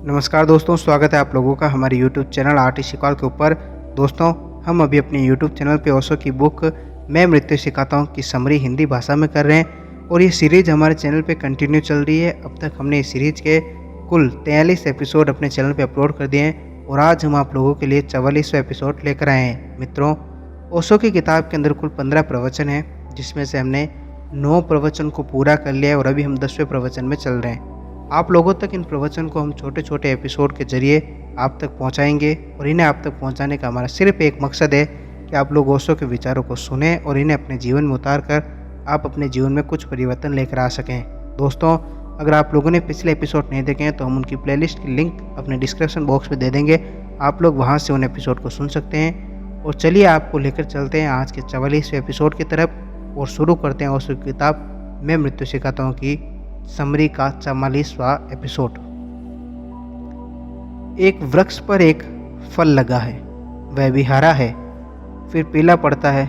नमस्कार दोस्तों, स्वागत है आप लोगों का हमारे YouTube चैनल आर्ट शिकॉल के ऊपर। दोस्तों, हम अभी अपने YouTube चैनल पे ओशो की बुक मैं नृत्य सिखाता हूँ की समरी हिंदी भाषा में कर रहे हैं और ये सीरीज़ हमारे चैनल पे कंटिन्यू चल रही है। अब तक हमने इस सीरीज़ के कुल 43 एपिसोड अपने चैनल पे अपलोड कर दिए हैं और आज हम आप लोगों के लिए 44वां एपिसोड लेकर आए हैं। मित्रों, ओशो की किताब के अंदर कुल 15 प्रवचन हैं, जिसमें से हमने 9 प्रवचन को पूरा कर लिया है और अभी हम 10वें प्रवचन में चल रहे हैं। आप लोगों तक इन प्रवचन को हम छोटे छोटे एपिसोड के जरिए आप तक पहुंचाएंगे और इन्हें आप तक पहुंचाने का हमारा सिर्फ एक मकसद है कि आप लोग ओशो के विचारों को सुने और इन्हें अपने जीवन में उतार कर आप अपने जीवन में कुछ परिवर्तन लेकर आ सकें। दोस्तों, अगर आप लोगों ने पिछले एपिसोड नहीं देखे हैं तो हम उनकी प्लेलिस्ट की लिंक अपने डिस्क्रिप्शन बॉक्स में दे देंगे, आप लोग वहाँ से उन एपिसोड को सुन सकते हैं। और चलिए आपको लेकर चलते हैं आज के 44वें एपिसोड की तरफ और शुरू करते हैं ओशो की किताब मैं नृत्य सिखाता हूँ की समरी का 44वां एपिसोड। एक वृक्ष पर एक फल लगा है, वह भी हरा है, फिर पीला पड़ता है,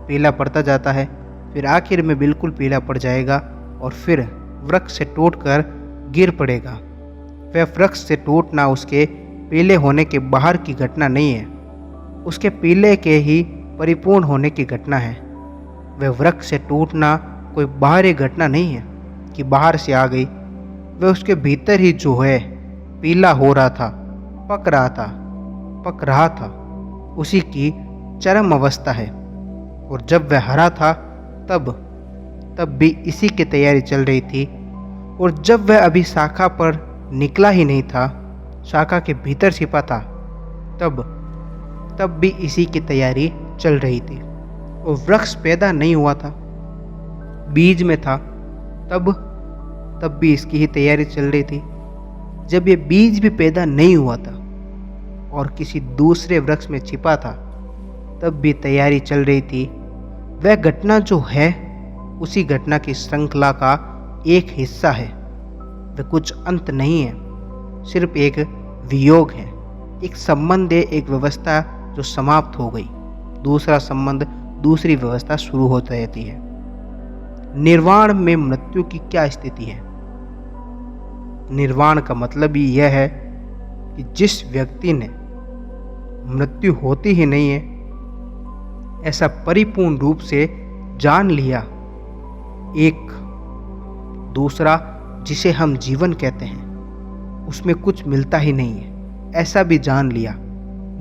पीला पड़ता जाता है, फिर आखिर में बिल्कुल पीला पड़ जाएगा और फिर वृक्ष से टूटकर गिर पड़ेगा। वह वृक्ष से टूटना उसके पीले होने के बाहर की घटना नहीं है, उसके पीले के ही परिपूर्ण होने की घटना है। वह वृक्ष से टूटना कोई बाहरी घटना नहीं है कि बाहर से आ गई, वह उसके भीतर ही जो है पीला हो रहा था, पक रहा था, उसी की चरम अवस्था है। और जब वह हरा था तब भी इसी की तैयारी चल रही थी। और जब वह अभी शाखा पर निकला ही नहीं था, शाखा के भीतर छिपा था, तब भी इसी की तैयारी चल रही थी। और वृक्ष पैदा नहीं हुआ था, बीज में था, तब भी इसकी ही तैयारी चल रही थी। जब ये बीज भी पैदा नहीं हुआ था और किसी दूसरे वृक्ष में छिपा था, तब भी तैयारी चल रही थी। वह घटना जो है उसी घटना की श्रृंखला का एक हिस्सा है। वह कुछ अंत नहीं है, सिर्फ एक वियोग है, एक संबंध है, एक व्यवस्था जो समाप्त हो गई, दूसरा संबंध, दूसरी व्यवस्था शुरू होती रहती है। निर्वाण में मृत्यु की क्या स्थिति है? निर्वाण का मतलब ही यह है कि जिस व्यक्ति ने मृत्यु होती ही नहीं है ऐसा परिपूर्ण रूप से जान लिया, एक दूसरा जिसे हम जीवन कहते हैं उसमें कुछ मिलता ही नहीं है, ऐसा भी जान लिया।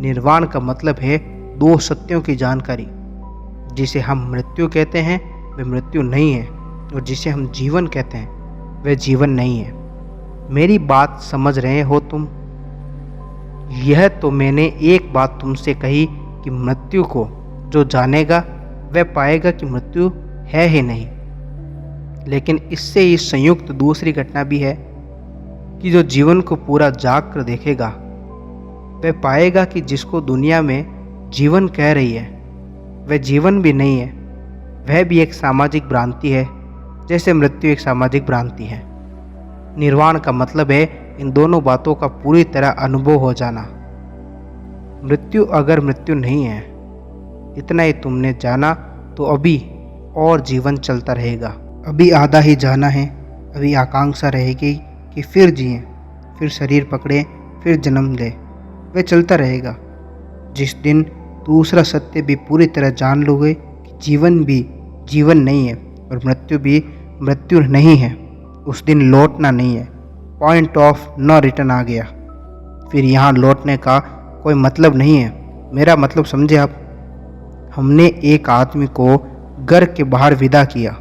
निर्वाण का मतलब है दो सत्यों की जानकारी। जिसे हम मृत्यु कहते हैं वह मृत्यु नहीं है और जिसे हम जीवन कहते हैं वह जीवन नहीं है। मेरी बात समझ रहे हो तुम? यह तो मैंने एक बात तुमसे कही कि मृत्यु को जो जानेगा वह पाएगा कि मृत्यु है ही नहीं। लेकिन इससे ही संयुक्त दूसरी घटना भी है कि जो जीवन को पूरा जाग कर देखेगा वह पाएगा कि जिसको दुनिया में जीवन कह रही है वह जीवन भी नहीं है, वह भी एक सामाजिक भ्रांति है, जैसे मृत्यु एक सामाजिक भ्रांति है। निर्वाण का मतलब है इन दोनों बातों का पूरी तरह अनुभव हो जाना। मृत्यु अगर मृत्यु नहीं है, इतना ही तुमने जाना तो अभी और जीवन चलता रहेगा। अभी आधा ही जाना है, अभी आकांक्षा रहेगी कि फिर जिए, फिर शरीर पकड़े, फिर जन्म ले, वह चलता रहेगा। जिस दिन दूसरा सत्य भी पूरी तरह जान लोगे कि जीवन भी जीवन नहीं है और मृत्यु भी मृत्यु नहीं है, उस दिन लौटना नहीं है, पॉइंट ऑफ नो रिटर्न आ गया। फिर यहाँ लौटने का कोई मतलब नहीं है। मेरा मतलब समझे आप? हमने एक आदमी को घर के बाहर विदा किया।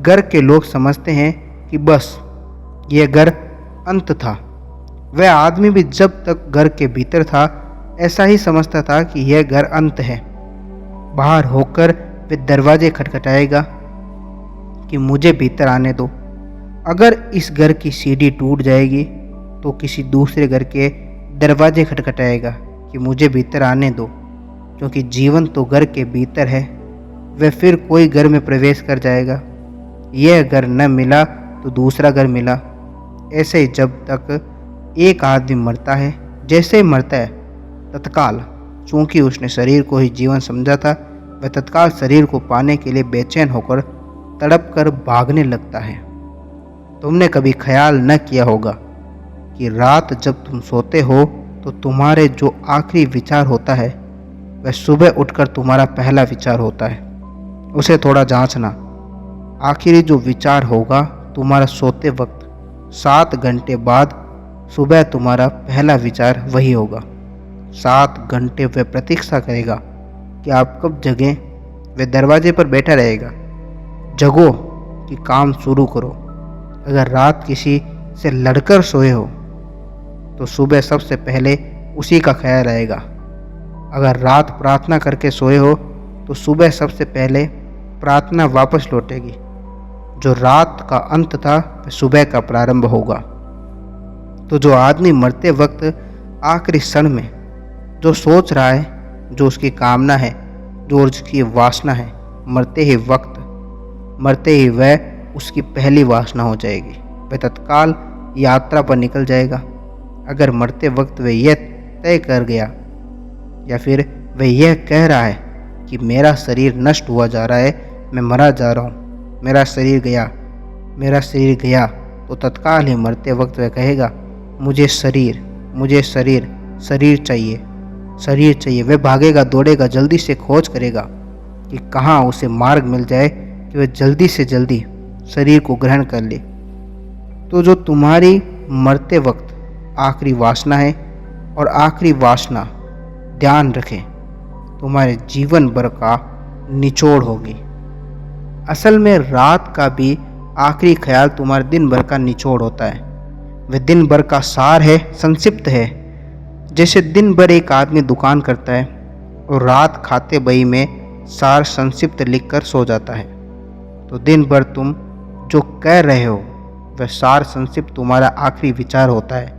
घर के लोग समझते हैं कि बस यह घर अंत था। वह आदमी भी जब तक घर के भीतर था ऐसा ही समझता था कि यह घर अंत है। बाहर होकर वह दरवाजे खटखटाएगा कि मुझे भीतर आने दो। अगर इस घर की सीढ़ी टूट जाएगी तो किसी दूसरे घर के दरवाजे खटखटाएगा कि मुझे भीतर आने दो। क्योंकि जीवन तो घर के भीतर है, वह फिर कोई घर में प्रवेश कर जाएगा। यह घर न मिला तो दूसरा घर मिला। ऐसे ही जब तक एक आदमी मरता है, जैसे ही मरता है तत्काल, चूँकि उसने शरीर को ही जीवन समझा था, वह तत्काल शरीर को पाने के लिए बेचैन होकर तड़प कर भागने लगता है। तुमने कभी ख्याल न किया होगा कि रात जब तुम सोते हो तो तुम्हारे जो आखिरी विचार होता है वह सुबह उठकर तुम्हारा पहला विचार होता है। उसे थोड़ा जांचना। आखिरी जो विचार होगा तुम्हारा सोते वक्त 7 घंटे बाद सुबह तुम्हारा पहला विचार वही होगा। 7 घंटे वह प्रतीक्षा करेगा कि आप कब जगें। वह दरवाजे पर बैठा रहेगा। जगो कि काम शुरू करो। अगर रात किसी से लड़कर सोए हो तो सुबह सबसे पहले उसी का ख्याल आएगा। अगर रात प्रार्थना करके सोए हो तो सुबह सबसे पहले प्रार्थना वापस लौटेगी। जो रात का अंत था वह सुबह का प्रारंभ होगा। तो जो आदमी मरते वक्त आखिरी क्षण में जो सोच रहा है, जो उसकी कामना है, जो उसकी वासना है, मरते ही वह उसकी पहली वासना हो जाएगी। वह तत्काल यात्रा पर निकल जाएगा। अगर मरते वक्त वह यह तय कर गया या फिर वह यह कह रहा है कि मेरा शरीर नष्ट हुआ जा रहा है, मैं मरा जा रहा हूँ, मेरा शरीर गया, तो तत्काल ही मरते वक्त वह कहेगा मुझे शरीर चाहिए। वह भागेगा, दौड़ेगा, जल्दी से खोज करेगा कि कहाँ उसे मार्ग मिल जाए कि वह जल्दी से जल्दी शरीर को ग्रहण कर ले। तो जो तुम्हारी मरते वक्त आखिरी वासना है और आखिरी वासना, ध्यान रखें, तुम्हारे जीवन भर का निचोड़ होगी। असल में रात का भी आखिरी ख्याल तुम्हारे दिन भर का निचोड़ होता है। वह दिन भर का सार है, संक्षिप्त है। जैसे दिन भर एक आदमी दुकान करता है और रात खाते बही में सार संक्षिप्त लिखकर सो जाता है, तो दिन भर तुम जो कह रहे हो वह सार संक्षिप्त तुम्हारा आखिरी विचार होता है।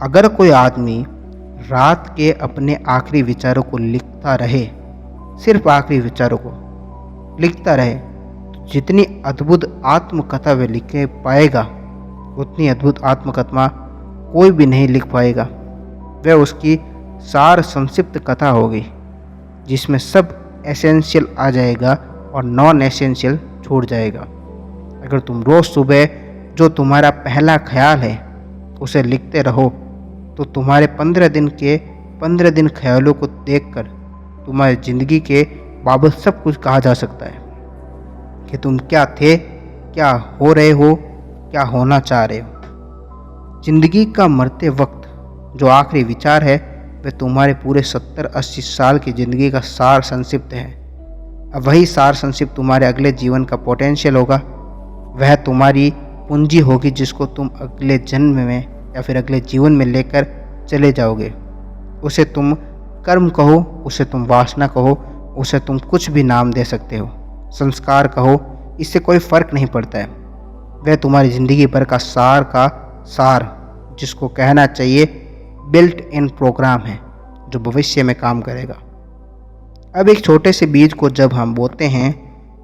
अगर कोई आदमी रात के अपने आखिरी विचारों को लिखता रहे, सिर्फ आखिरी विचारों को लिखता रहे, तो जितनी अद्भुत आत्मकथा वह लिख पाएगा उतनी अद्भुत आत्मकथा कोई भी नहीं लिख पाएगा। वह उसकी सार संक्षिप्त कथा होगी जिसमें सब एसेंशियल आ जाएगा और नॉन एसेंशियल छूट जाएगा। अगर तुम रोज़ सुबह जो तुम्हारा पहला ख्याल है उसे लिखते रहो तो तुम्हारे 15 दिन ख्यालों को देखकर तुम्हारी ज़िंदगी के बाबत सब कुछ कहा जा सकता है कि तुम क्या थे, क्या हो रहे हो, क्या होना चाह रहे हो। ज़िंदगी का मरते वक्त जो आखिरी विचार है वह तुम्हारे पूरे 70-80 साल की ज़िंदगी का सार संक्षिप्त है। अब वही सार संक्षिप्त तुम्हारे अगले जीवन का पोटेंशियल होगा। वह तुम्हारी पूंजी होगी जिसको तुम अगले जन्म में या फिर अगले जीवन में लेकर चले जाओगे। उसे तुम कर्म कहो, उसे तुम वासना कहो, उसे तुम कुछ भी नाम दे सकते हो, संस्कार कहो, इससे कोई फ़र्क नहीं पड़ता है। वह तुम्हारी ज़िंदगी भर का सार जिसको कहना चाहिए बिल्ट इन प्रोग्राम है, जो भविष्य में काम करेगा। अब एक छोटे से बीज को जब हम बोते हैं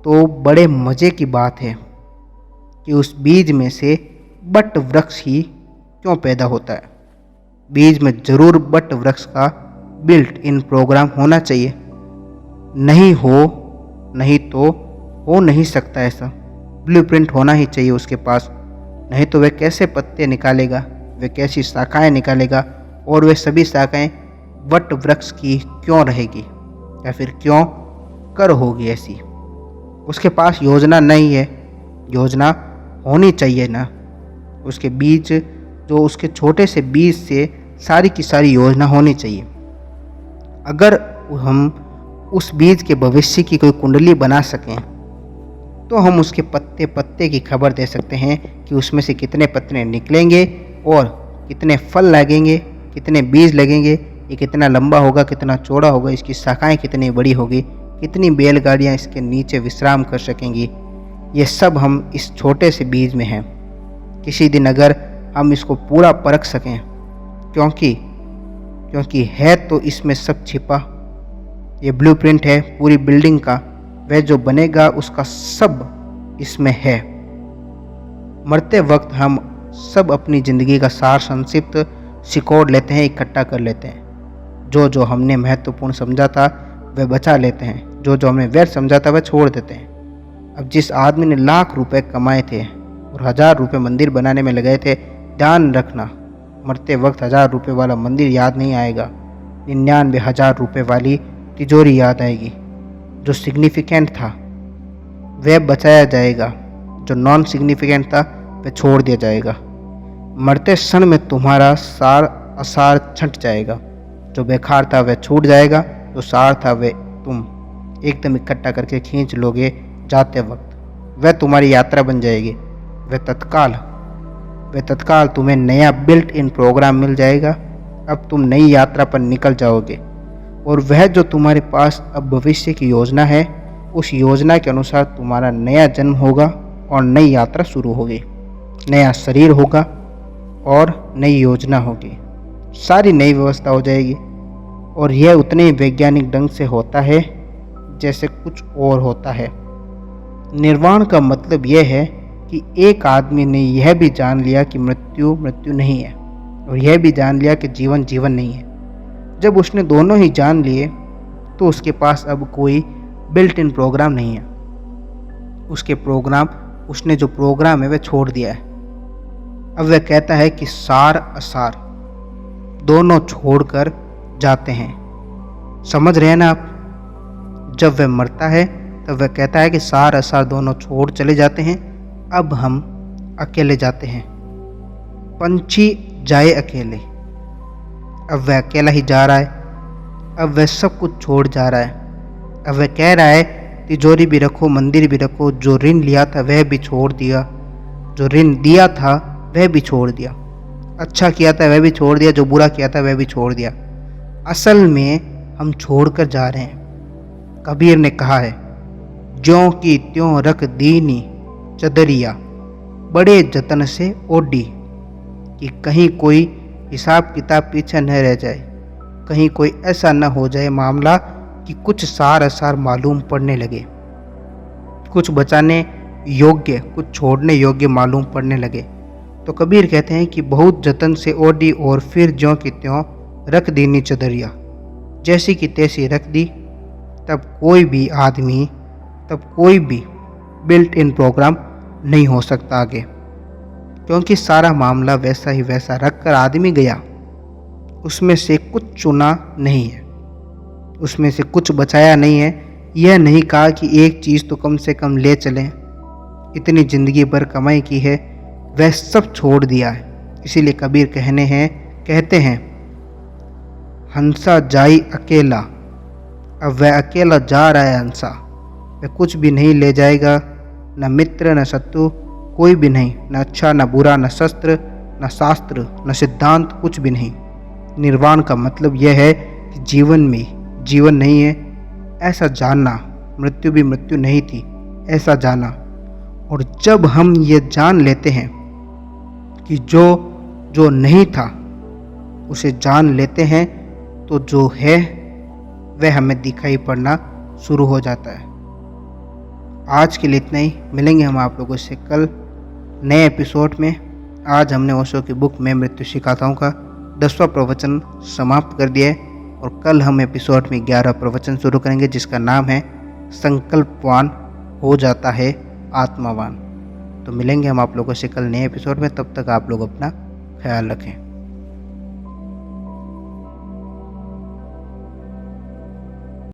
तो बड़े मज़े की बात है कि उस बीज में से बट वृक्ष ही क्यों पैदा होता है। बीज में ज़रूर बट वृक्ष का बिल्ट इन प्रोग्राम होना चाहिए। नहीं तो हो नहीं सकता ऐसा। ब्लूप्रिंट होना ही चाहिए उसके पास, नहीं तो वह कैसे पत्ते निकालेगा, वह कैसी शाखाएं निकालेगा, और वह सभी शाखाएं वट वृक्ष की क्यों रहेगी या फिर क्यों कर होगी ऐसी। उसके पास योजना नहीं है। योजना होनी चाहिए ना। उसके बीज, जो उसके छोटे से बीज से सारी की सारी योजना होनी चाहिए। अगर हम उस बीज के भविष्य की कोई कुंडली बना सकें तो हम उसके पत्ते पत्ते की खबर दे सकते हैं कि उसमें से कितने पत्ते निकलेंगे और कितने फल लगेंगे, कितने बीज लगेंगे, ये कितना लंबा होगा, कितना चौड़ा होगा, इसकी शाखाएं कितनी बड़ी होगी, कितनी बैलगाड़ियाँ इसके नीचे विश्राम कर सकेंगी। ये सब हम इस छोटे से बीज में हैं। किसी दिन अगर हम इसको पूरा परख सकें, क्योंकि है तो इसमें सब छिपा। ये ब्लूप्रिंट है पूरी बिल्डिंग का, वह जो बनेगा उसका सब इसमें है। मरते वक्त हम सब अपनी ज़िंदगी का सार संक्षिप्त सिकोड़ लेते हैं, इकट्ठा कर लेते हैं। जो हमने महत्वपूर्ण समझा था वह बचा लेते हैं, जो हमने व्यर्थ समझा था वह छोड़ देते हैं। अब जिस आदमी ने लाख रुपए कमाए थे और 1000 रुपये मंदिर बनाने में लगाए थे, ध्यान रखना मरते वक्त 1000 रुपये वाला मंदिर याद नहीं आएगा, 99,000 रुपये वाली तिजोरी याद आएगी। जो सिग्निफिकेंट था वह बचाया जाएगा, जो नॉन सिग्निफिकेंट था वह छोड़ दिया जाएगा। मरते क्षण में तुम्हारा सार असार छंट जाएगा, जो बेकार था वह छूट जाएगा, जो सार था वह तुम एकदम इकट्ठा करके खींच लोगे जाते वक्त। वह तुम्हारी यात्रा बन जाएगी। वह तत्काल तुम्हें नया बिल्ट इन प्रोग्राम मिल जाएगा। अब तुम नई यात्रा पर निकल जाओगे और वह जो तुम्हारे पास अब भविष्य की योजना है, उस योजना के अनुसार तुम्हारा नया जन्म होगा और नई यात्रा शुरू होगी। नया शरीर होगा और नई योजना होगी, सारी नई व्यवस्था हो जाएगी। और यह उतने ही वैज्ञानिक ढंग से होता है जैसे कुछ और होता है। निर्वाण का मतलब यह है कि एक आदमी ने यह भी जान लिया कि मृत्यु मृत्यु नहीं है और यह भी जान लिया कि जीवन जीवन नहीं है। जब उसने दोनों ही जान लिए तो उसके पास अब कोई बिल्ट इन प्रोग्राम नहीं है। उसने जो प्रोग्राम है वह छोड़ दिया है। अब वह कहता है कि सार असार दोनों छोड़कर जाते हैं। समझ रहे हैं ना आप? जब वह मरता है तब वह कहता है कि सार असार दोनों छोड़ चले जाते हैं। अब हम अकेले जाते हैं। पंछी जाए अकेले। अब वह अकेला ही जा रहा है। अब वह सब कुछ छोड़ जा रहा है। अब वह कह रहा है तिजोरी भी रखो, मंदिर भी रखो, जो ऋण लिया था वह भी छोड़ दिया, जो ऋण दिया था वह भी छोड़ दिया, अच्छा किया था वह भी छोड़ दिया, जो बुरा किया था वह भी छोड़ दिया। असल में हम छोड़ कर जा रहे हैं। कबीर ने कहा है, ज्यों की त्यों रख दीनी चदरिया, बड़े जतन से ओढ़ी, कि कहीं कोई हिसाब किताब पीछे न रह जाए, कहीं कोई ऐसा न हो जाए मामला कि कुछ सार असार मालूम पड़ने लगे, कुछ बचाने योग्य कुछ छोड़ने योग्य मालूम पड़ने लगे। तो कबीर कहते हैं कि बहुत जतन से ओढ़ी और फिर ज्यों की त्यों रख दीनी चदरिया, जैसी की तैसी रख दी। तब कोई भी बिल्ट इन प्रोग्राम नहीं हो सकता आगे, क्योंकि सारा मामला वैसा ही वैसा रख कर आदमी गया। उसमें से कुछ चुना नहीं है, उसमें से कुछ बचाया नहीं है। यह नहीं कहा कि एक चीज़ तो कम से कम ले चलें, इतनी ज़िंदगी भर कमाई की है वह सब छोड़ दिया है। इसीलिए कबीर कहते हैं हंसा जाई अकेला। अब वह अकेला जा रहा है हंसा। वह कुछ भी नहीं ले जाएगा, न मित्र न शत्रु, कोई भी नहीं, न अच्छा न बुरा, न शस्त्र न शास्त्र, न सिद्धांत, कुछ भी नहीं। निर्वाण का मतलब यह है कि जीवन में जीवन नहीं है ऐसा जानना, मृत्यु भी मृत्यु नहीं थी ऐसा जाना। और जब हम ये जान लेते हैं कि जो नहीं था उसे जान लेते हैं, तो जो है वह हमें दिखाई पड़ना शुरू हो जाता है। आज के लिए इतना ही। मिलेंगे हम आप लोगों से कल नए एपिसोड में। आज हमने ओशो की बुक में मृत्यु सिखाताओं का 10वां प्रवचन समाप्त कर दिया है और कल हम एपिसोड में 11वां प्रवचन शुरू करेंगे, जिसका नाम है संकल्पवान हो जाता है आत्मावान। तो मिलेंगे हम आप लोगों से कल नए एपिसोड में। तब तक आप लोग अपना ख्याल रखें।